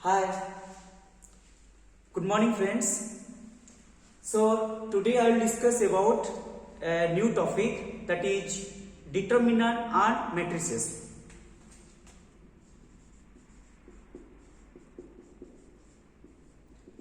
Hi, good morning friends. So today I will discuss about a new topic, that is determinant and matrices.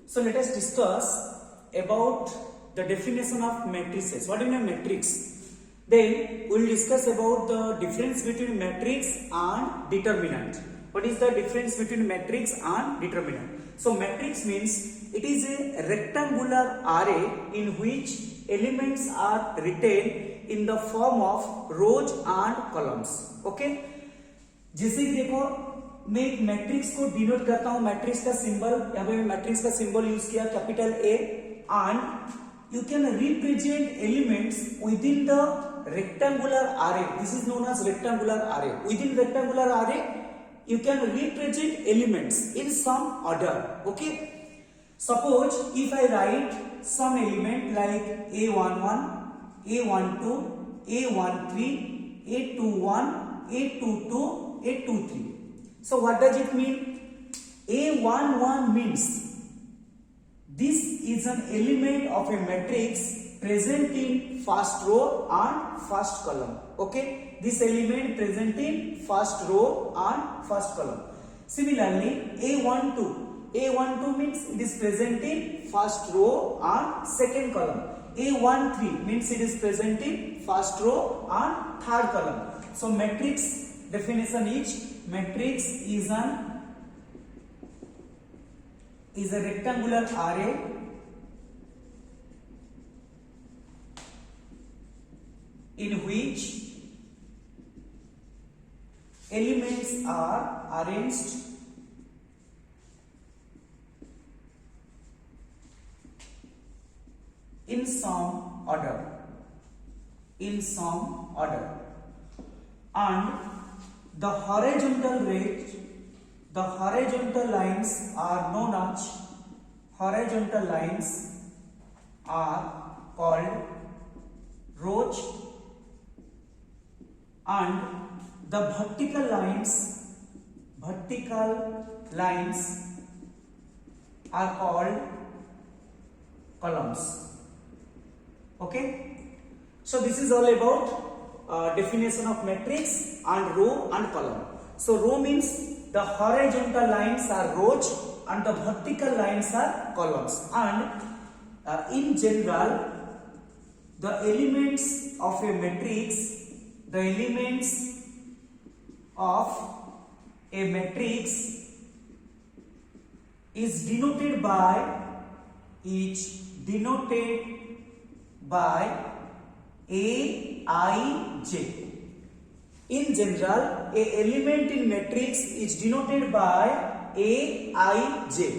So let us discuss about the definition of matrices. What is a matrix? Then we will discuss about the difference between matrix and determinant. What is the difference between matrix and determinant? So matrix means it is a rectangular array in which elements are written in the form of rows and columns. Okay? जैसे कि देखो मैं एक matrix को denote करता हूं, matrix का symbol, यहाँ पे मैट्रिक्स का सिंबल यूज किया capital A, and you can represent elements with in the rectangular array. This is known as rectangular array. Within rectangular array you can represent elements in some order. Okay, suppose if I write some element like a11, a12, a13, a21, a22, a23. So what does it mean? A11 means this is an element of a matrix present in first row and first column. Okay, this element present in first row and first column. Similarly, A12 means it is present in first row and second column. A13 means it is present in first row and third column. So matrix definition is matrix is a rectangular array in which elements are arranged in some order, and the horizontal lines are known as called rows, and the vertical lines are called columns. Okay, so this is all about definition of matrix and row and column. So row means the horizontal lines are rows and the vertical lines are columns, and in general the elements of a matrix is denoted by Aij. In general, a element in matrix is denoted by Aij,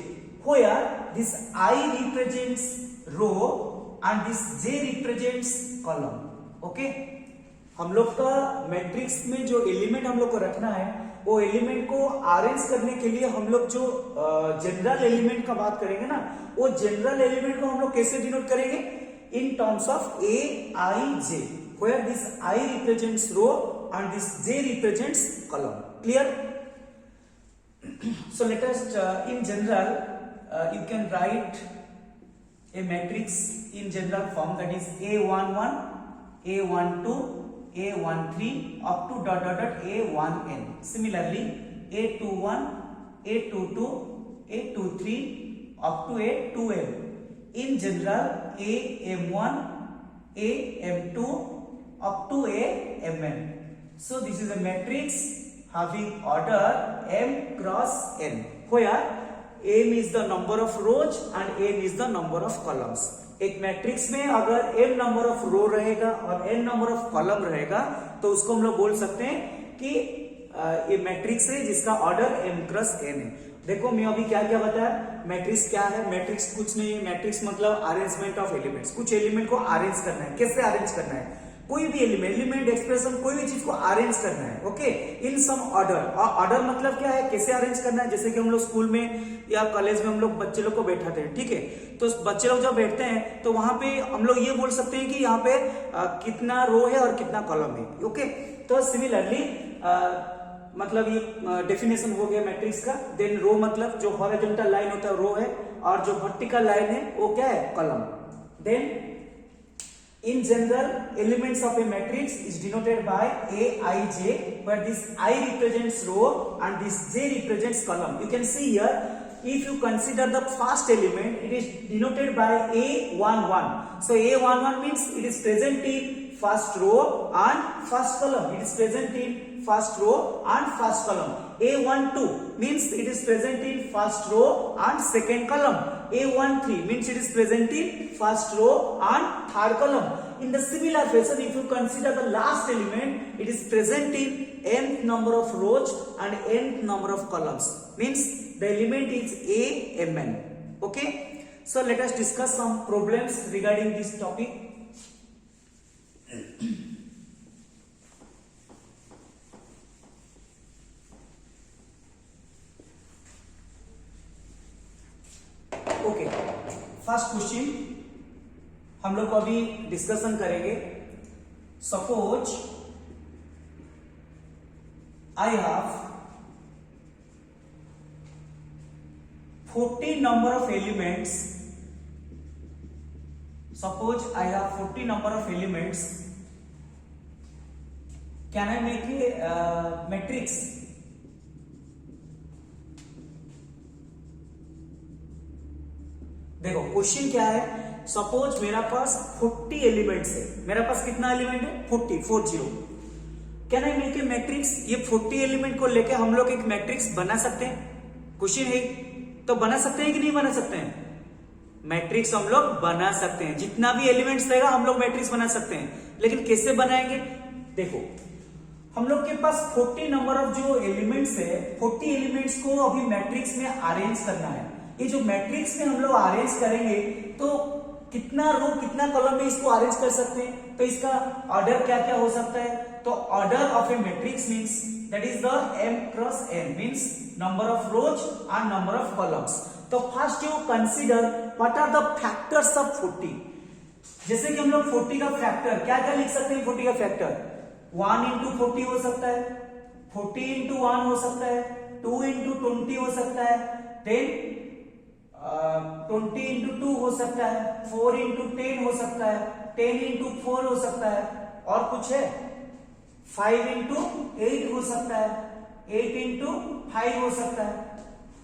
where this I represents row and this J represents column. Okay, हम लोग का matrix में जो element हम लोग को रखना है, वो एलिमेंट को अरेंज करने के लिए हम लोग जो जनरल एलिमेंट का बात करेंगे ना, वो जनरल एलिमेंट को हम लोग कैसे डिनोट करेंगे? In terms of A I J, where this I represents row and this J represents column. Clear? So let us in general you can write a matrix in general form, that is A11, A12, A13 up to A1n. Similarly, A21, A22, A23 up to A2n. In general, AM1, AM2 up to AMn. So this is a matrix having order m cross n, where m is the number of rows and n is the number of columns. एक matrix में अगर n number of रो रहेगा और n number of column रहेगा तो उसको हम लोग बोल सकते हैं कि ये मैट्रिक्स है जिसका ऑर्डर m क्रॉस n है. देखो मैं अभी क्या क्या बताया. मैट्रिक्स क्या है? मैट्रिक्स कुछ नहीं है. मैट्रिक्स मतलब अरेंजमेंट ऑफ एलिमेंट्स. कुछ एलिमेंट को अरेंज करना है. कैसे अरेंज करना है? कोई भी एलिमेंट एक्सप्रेशन, कोई भी चीज को अरेंज करना है. ओके, इन सम ऑर्डर. ऑर्डर मतलब क्या है? कैसे अरेंज करना है? जैसे कि हम लोग स्कूल में या कॉलेज में हम लोग बच्चे लोग को बैठाते हैं, ठीक है, तो बच्चे लोग जब बैठते हैं तो वहां पे हम लोग ये बोल सकते हैं कि यहाँ पे कितना रो है और कितना कॉलम है. ओके, तो सिमिलरली मतलब ये डेफिनेशन हो गया मैट्रिक्स का। देन रो मतलब जो हॉरिजॉन्टल लाइन होता है रो है, और जो वर्टिकल लाइन है वो क्या है, column. Then in general elements of a matrix is denoted by a I j, where this I represents row and this j represents column. You can see here, if you consider the first element, it is denoted by a11. So a11 means it is present in first row and first column. It is present in first row and first column. A12 means it is present in first row and second column. A13 means it is present in first row and third column. In the similar fashion, if you consider the last element, it is present in nth number of rows and nth number of columns. Means the element is AMN. Okay. So let us discuss some problems regarding this topic. Okay, first question हम लोग को अभी discussion करेंगे। Suppose I have 40 number of elements. Suppose I have 40 number of elements. Can I make a matrix? देखो question क्या है, suppose मेरा पास 40 elements है। मेरा पास कितना एलिमेंट है, 40। Can I make a matrix? ये 40 एलिमेंट को लेके हम लोग एक मैट्रिक्स बना सकते हैं? क्वेश्चन है तो बना सकते हैं कि नहीं बना सकते हैं? मैट्रिक्स हम लोग बना सकते हैं, जितना भी एलिमेंट्स रहेगा हम लोग मैट्रिक्स बना सकते हैं। लेकिन कैसे बनाएंगे? देखो हम लोग के पास 40 नंबर ऑफ जो एलिमेंट्स है, 40 एलिमेंट्स को अभी मैट्रिक्स में अरेंज करना है। ये जो मैट्रिक्स में हम लोग अरेंज करेंगे तो कितना रो कितना कॉलम में इसको अरेंज कर सकते हैं, तो इसका ऑर्डर क्या क्या हो सकता है? तो order of a matrix means that is the m cross n, means number of rows and number of columns. तो first you consider what are the factors of 40। जैसे कि हम लोग 40 का फैक्टर क्या क्या लिख सकते हैं? 40 का फैक्टर 1 into 40 हो सकता है, 40 into 1 हो सकता है, 2 into 20 हो सकता है, देन 20 into 2 हो सकता है, 4 into 10 हो सकता है, 10 into 4 हो सकता है, और कुछ है 5 into 8 हो सकता है, 8 into 5 हो सकता है,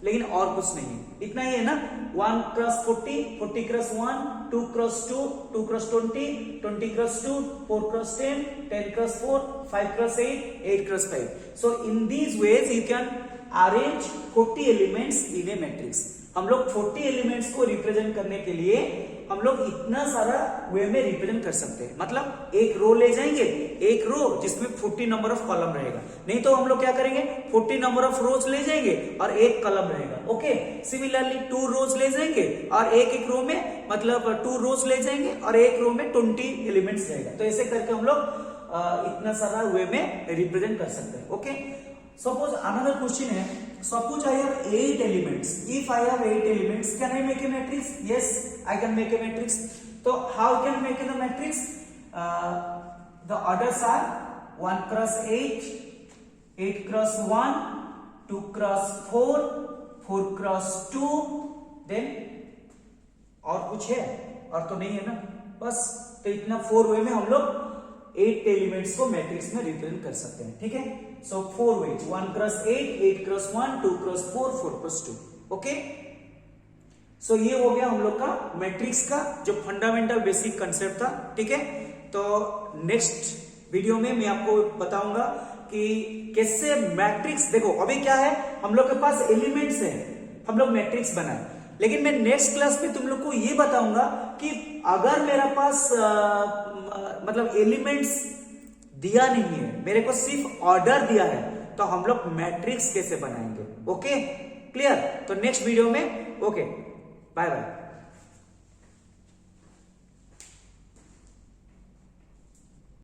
लेकिन और कुछ नहीं है। इतना ही है ना। 1 cross 40, 40 cross 1, 2 cross 2, 2 cross 20, 20 cross 2, 4 cross 10, 10 cross 4, 5 cross 8, 8 cross 5. So in these ways you can arrange 40 elements in a matrix. हम लोग 40 एलिमेंट्स को रिप्रेजेंट करने के लिए हम लोग इतना सारा वे में रिप्रेजेंट कर सकते हैं। मतलब एक रो ले जाएंगे, एक रो जिसमें 40 नंबर ऑफ कॉलम रहेगा, नहीं तो हम लोग क्या करेंगे 40 नंबर ऑफ रोज ले जाएंगे और एक कॉलम रहेगा। ओके, सिमिलरली 2 रोज ले जाएंगे और एक रो में मतलब 2 रोज ले जाएंगे और एक रो में 20 एलिमेंट्स रहेगा। तो ऐसे करके हम लोग इतना सारा वे में रिप्रेजेंट कर सकते हैं। ओके, सपोज अनदर क्वेश्चन है, suppose I have 8 elements. If I have 8 elements, can I make a matrix? Yes, I can make a matrix. So how can I make the matrix? The orders are 1 cross 8, 8 cross 1, 2 cross 4, 4 cross 2, then और कुछ है? और तो नहीं है ना, बस। तो इतना 4 वे में हम लोग 8 एलिमेंट्स को मैट्रिक्स में रिप्रेजेंट कर सकते हैं। ठीक है, so 4 ways, 1 cross 8, 8 cross 1, 2 cross 4, 4 cross 2। Okay, so ये हो गया हम लोग का मैट्रिक्स का जो फंडामेंटल बेसिक कंसेप्ट था। ठीक है, तो नेक्स्ट वीडियो में मैं आपको बताऊंगा कि कैसे मैट्रिक्स, देखो अभी क्या है हम लोग के पास एलिमेंट्स है, हम लोग मैट्रिक्स बनाए, लेकिन मैं नेक्स्ट क्लास में तुम लोग को ये बताऊंगा कि अगर मेरा पास मतलब एलिमेंट्स दिया नहीं है, मेरे को सिर्फ ऑर्डर दिया है, तो हम लोग मैट्रिक्स कैसे बनाएंगे। Okay, clear? तो नेक्स्ट वीडियो में, ओके, बाय बाय।